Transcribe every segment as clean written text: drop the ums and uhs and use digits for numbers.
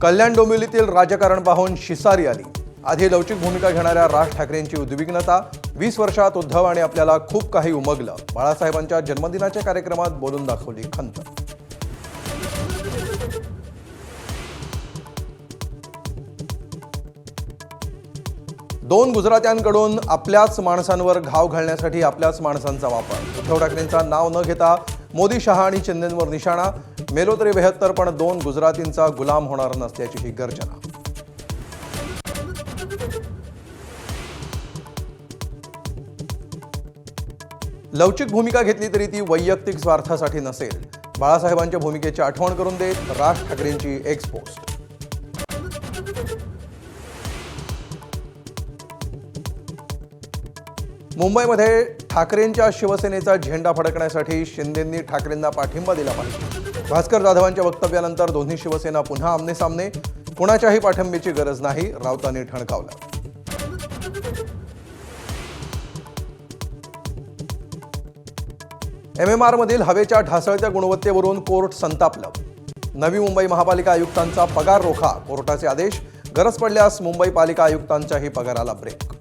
कल्याण डोंबिवलीतील राजकारण पाहून शिसारी आली। आधी लवचिक भूमिका घेणाऱ्या राज ठाकरेंची उद्विग्नता, 20 वर्षात उद्धव आणि आपल्याला खूप काही उमगलं। बाळासाहेबांच्या जन्मदिनाच्या कार्यक्रमात बोलून दाखवली खंत। दोन गुजरात्यांकडून आपल्याच माणसांवर घाव घालण्यासाठी आपल्याच माणसांचा वापर। उद्धव ठाकरेंचा नाव न घेता मोदी, शहा आणि शिंदेंवर निशाणा। मेलो तरी 72 पण दोन गुजरातींचा गुलाम होणार नसल्याची ही गर्जना। लवचिक भूमिका घेतली तरी ती वैयक्तिक स्वार्थासाठी नसेल। बाळासाहेबांच्या भूमिकेची आठवण करून देत राज ठाकरेंची एक्स पोस्ट। मुंबईमध्ये ठाकरेंच्या शिवसेनेचा झेंडा फडकण्यासाठी शिंदेंनी ठाकरेंना पाठिंबा दिला पाहिजे। भास्कर जाधवांच्या वक्तव्यानंतर दोन्ही शिवसेना पुन्हा आमनेसामने। कुणाच्याही पाठिंब्याची गरज नाही, राऊतांनी ठणकावलं। MMR मधील हवेच्या ढासळत्या गुणवत्तेवरून कोर्ट संतापलं। नवी मुंबई महापालिका आयुक्तांचा पगार रोखा, कोर्टाचे आदेश। गरज पडल्यास मुंबई पालिका आयुक्तांच्याही पगाराला ब्रेक।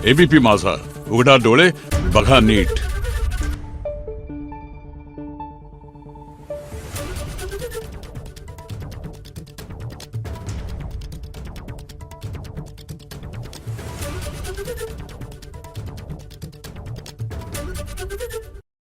ABP माझा, उघडा डोळे बघा नीट।